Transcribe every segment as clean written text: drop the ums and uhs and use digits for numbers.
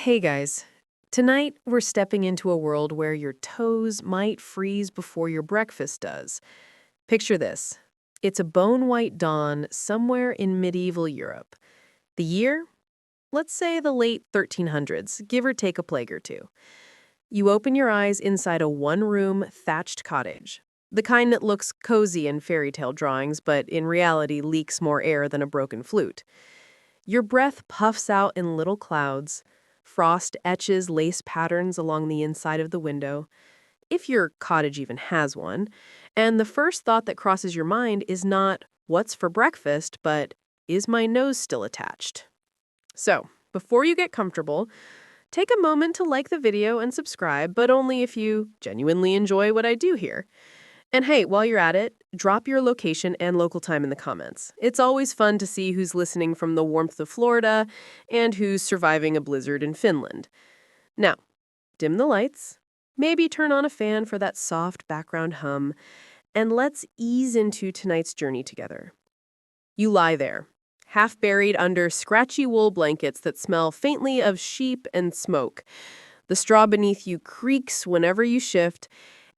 Hey guys, tonight we're stepping into a world where your toes might freeze before your breakfast does. Picture this. It's a bone-white dawn somewhere in medieval Europe. The year? Let's say the late 1300s, give or take a plague or two. You open your eyes inside a one-room, thatched cottage. The kind that looks cozy in fairy tale drawings, but in reality leaks more air than a broken flute. Your breath puffs out in little clouds. Frost etches lace patterns along the inside of the window, if your cottage even has one. And the first thought that crosses your mind is not, what's for breakfast, but, is my nose still attached? So, before you get comfortable, take a moment to like the video and subscribe, but only if you genuinely enjoy what I do here. And hey, while you're at it, drop your location and local time in the comments. It's always fun to see who's listening from the warmth of Florida and who's surviving a blizzard in Finland. Now, dim the lights, maybe turn on a fan for that soft background hum, and let's ease into tonight's journey together. You lie there, half buried under scratchy wool blankets that smell faintly of sheep and smoke. The straw beneath you creaks whenever you shift,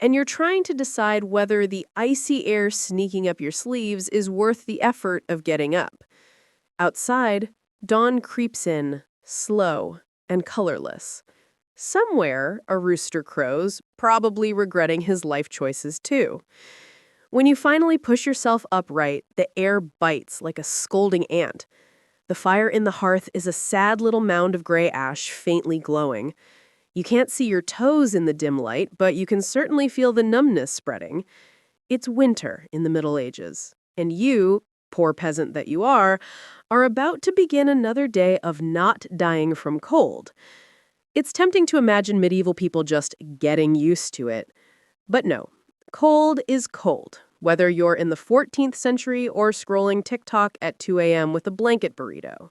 and you're trying to decide whether the icy air sneaking up your sleeves is worth the effort of getting up. Outside, dawn creeps in, slow and colorless. Somewhere, a rooster crows, probably regretting his life choices too. When you finally push yourself upright, the air bites like a scolding ant. The fire in the hearth is a sad little mound of gray ash faintly glowing. You can't see your toes in the dim light, but you can certainly feel the numbness spreading. It's winter in the Middle Ages, and you, poor peasant that you are about to begin another day of not dying from cold. It's tempting to imagine medieval people just getting used to it. But no, cold is cold, whether you're in the 14th century or scrolling TikTok at 2 a.m. with a blanket burrito.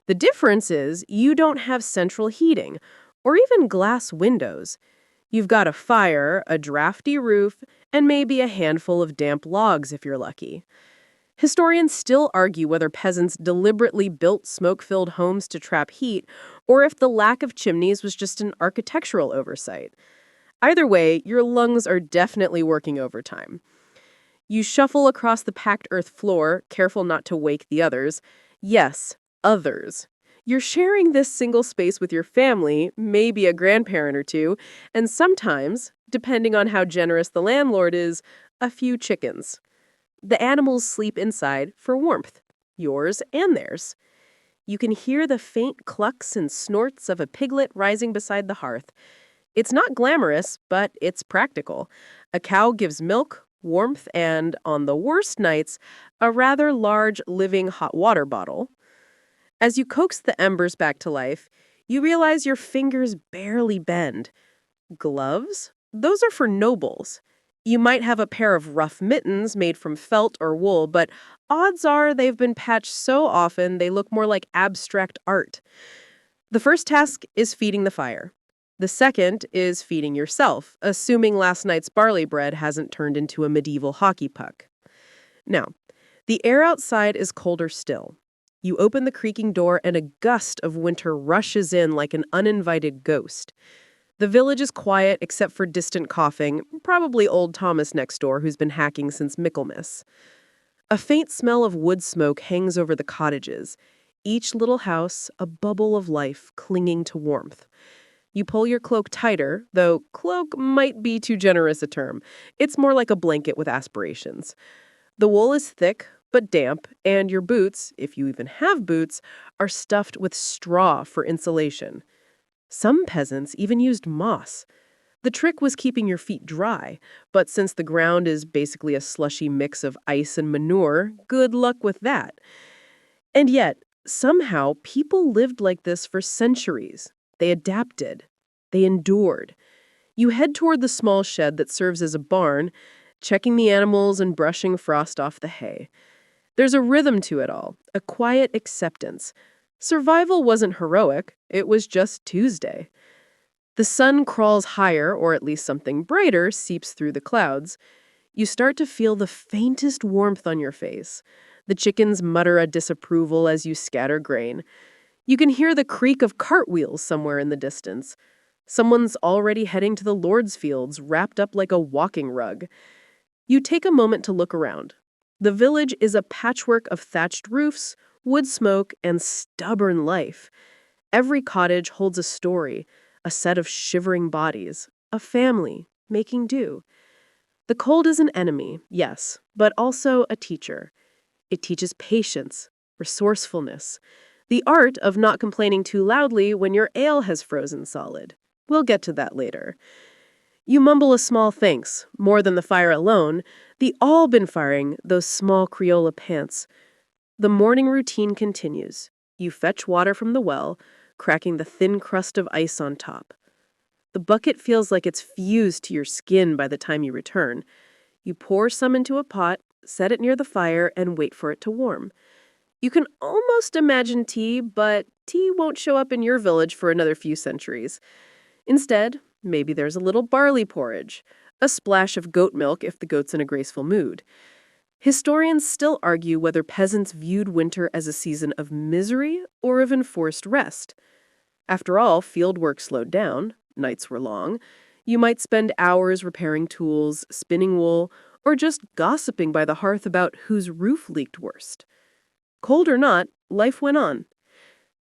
The difference is you don't have central heating, or even glass windows. You've got a fire, a drafty roof, and maybe a handful of damp logs if you're lucky. Historians still argue whether peasants deliberately built smoke-filled homes to trap heat, or if the lack of chimneys was just an architectural oversight. Either way, your lungs are definitely working overtime. You shuffle across the packed earth floor, careful not to wake the others. Yes, others. You're sharing this single space with your family, maybe a grandparent or two, and sometimes, depending on how generous the landlord is, a few chickens. The animals sleep inside for warmth, yours and theirs. You can hear the faint clucks and snorts of a piglet rising beside the hearth. It's not glamorous, but it's practical. A cow gives milk, warmth, and, on the worst nights, a rather large living hot water bottle. As you coax the embers back to life, you realize your fingers barely bend. Gloves? Those are for nobles. You might have a pair of rough mittens made from felt or wool, but odds are they've been patched so often they look more like abstract art. The first task is feeding the fire. The second is feeding yourself, assuming last night's barley bread hasn't turned into a medieval hockey puck. Now, the air outside is colder still. You open the creaking door and a gust of winter rushes in like an uninvited ghost. The village is quiet except for distant coughing, probably old Thomas next door who's been hacking since Michaelmas. A faint smell of wood smoke hangs over the cottages, each little house a bubble of life clinging to warmth. You pull your cloak tighter, though cloak might be too generous a term. It's more like a blanket with aspirations. The wool is thick, but damp, and your boots, if you even have boots, are stuffed with straw for insulation. Some peasants even used moss. The trick was keeping your feet dry, but since the ground is basically a slushy mix of ice and manure, good luck with that. And yet, somehow, people lived like this for centuries. They adapted. They endured. You head toward the small shed that serves as a barn, checking the animals and brushing frost off the hay. There's a rhythm to it all, a quiet acceptance. Survival wasn't heroic, it was just Tuesday. The sun crawls higher, or at least something brighter seeps through the clouds. You start to feel the faintest warmth on your face. The chickens mutter a disapproval as you scatter grain. You can hear the creak of cartwheels somewhere in the distance. Someone's already heading to the Lord's fields, wrapped up like a walking rug. You take a moment to look around. The village is a patchwork of thatched roofs, wood smoke, and stubborn life. Every cottage holds a story, a set of shivering bodies, a family making do. The cold is an enemy, yes, but also a teacher. It teaches patience, resourcefulness, the art of not complaining too loudly when your ale has frozen solid. We'll get to that later. You mumble a small thanks, more than the fire alone, the all been firing, those small Crayola pants. The morning routine continues. You fetch water from the well, cracking the thin crust of ice on top. The bucket feels like it's fused to your skin by the time you return. You pour some into a pot, set it near the fire, and wait for it to warm. You can almost imagine tea, but tea won't show up in your village for another few centuries. Instead, maybe there's a little barley porridge, a splash of goat milk if the goat's in a graceful mood. Historians still argue whether peasants viewed winter as a season of misery or of enforced rest. After all, field work slowed down, nights were long. You might spend hours repairing tools, spinning wool, or just gossiping by the hearth about whose roof leaked worst. Cold or not, life went on.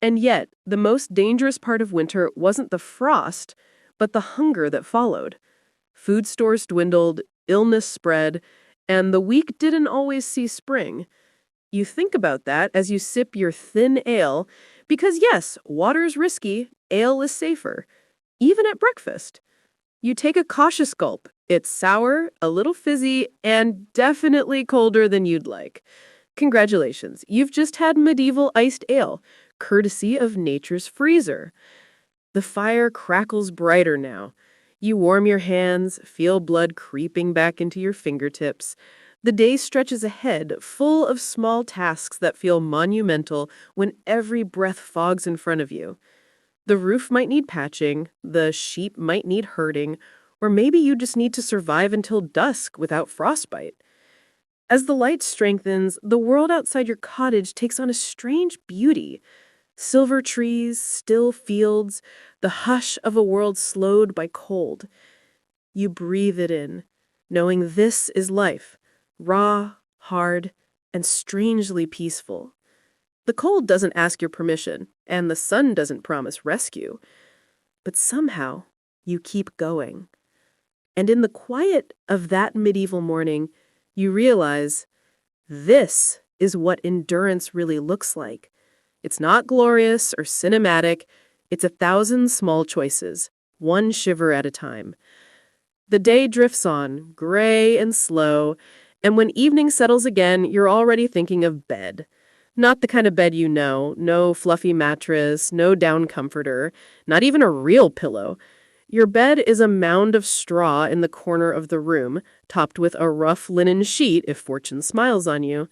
And yet, the most dangerous part of winter wasn't the frost, but the hunger that followed. Food stores dwindled, illness spread, and the weak didn't always see spring. You think about that as you sip your thin ale, because yes, water's risky, ale is safer. Even at breakfast. You take a cautious gulp. It's sour, a little fizzy, and definitely colder than you'd like. Congratulations, you've just had medieval iced ale, courtesy of nature's freezer. The fire crackles brighter now. You warm your hands, feel blood creeping back into your fingertips. The day stretches ahead, full of small tasks that feel monumental when every breath fogs in front of you. The roof might need patching, the sheep might need herding, or maybe you just need to survive until dusk without frostbite. As the light strengthens, the world outside your cottage takes on a strange beauty. Silver trees, still fields, the hush of a world slowed by cold. You breathe it in, knowing this is life, raw, hard, and strangely peaceful. The cold doesn't ask your permission, and the sun doesn't promise rescue. But somehow, you keep going. And in the quiet of that medieval morning, you realize this is what endurance really looks like. It's not glorious or cinematic. It's 1,000 small choices, one shiver at a time. The day drifts on, gray and slow, and when evening settles again, you're already thinking of bed. Not the kind of bed you know, no fluffy mattress, no down comforter, not even a real pillow. Your bed is a mound of straw in the corner of the room, topped with a rough linen sheet if fortune smiles on you.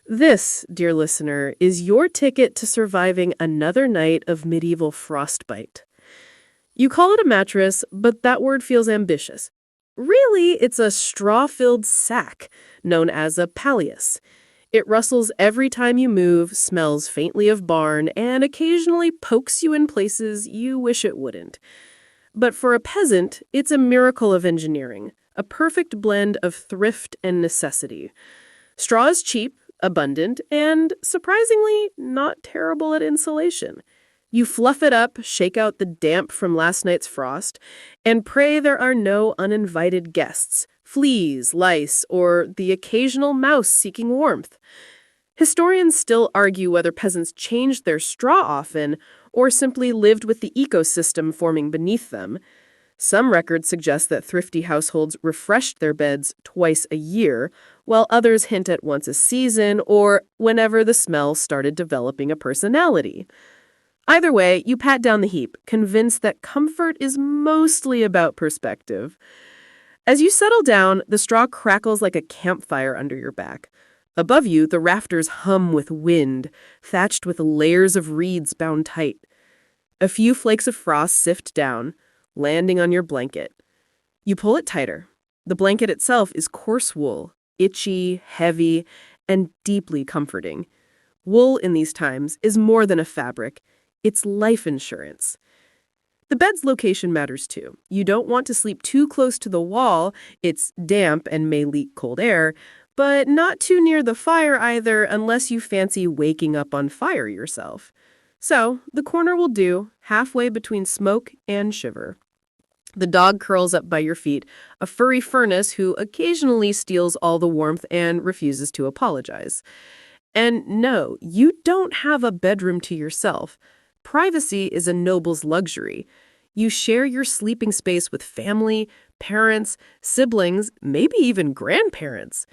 This, dear listener, is your ticket to surviving another night of medieval frostbite. You call it a mattress, but that word feels ambitious. Really, it's a straw-filled sack, known as a palliaus. It rustles every time you move, smells faintly of barn, and occasionally pokes you in places you wish it wouldn't. But for a peasant, it's a miracle of engineering, a perfect blend of thrift and necessity. Straw is cheap, abundant, and, surprisingly, not terrible at insulation. You fluff it up, shake out the damp from last night's frost, and pray there are no uninvited guests, fleas, lice, or the occasional mouse seeking warmth. Historians still argue whether peasants changed their straw often or simply lived with the ecosystem forming beneath them. Some records suggest that thrifty households refreshed their beds twice a year, while others hint at once a season or whenever the smell started developing a personality. Either way, you pat down the heap, convinced that comfort is mostly about perspective. As you settle down, the straw crackles like a campfire under your back. Above you, the rafters hum with wind, thatched with layers of reeds bound tight. A few flakes of frost sift down, landing on your blanket. You pull it tighter. The blanket itself is coarse wool, itchy, heavy, and deeply comforting. Wool in these times is more than a fabric. It's life insurance. The bed's location matters too. You don't want to sleep too close to the wall. It's damp and may leak cold air, but not too near the fire either unless you fancy waking up on fire yourself. So, the corner will do, halfway between smoke and shiver. The dog curls up by your feet, a furry furnace who occasionally steals all the warmth and refuses to apologize. And no, you don't have a bedroom to yourself. Privacy is a noble's luxury. You share your sleeping space with family, parents, siblings, maybe even grandparents.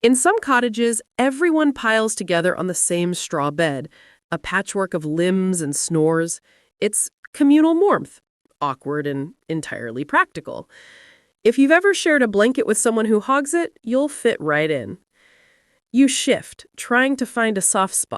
In some cottages, everyone piles together on the same straw bed, a patchwork of limbs and snores. It's communal warmth, awkward and entirely practical. If you've ever shared a blanket with someone who hogs it, you'll fit right in. You shift, trying to find a soft spot.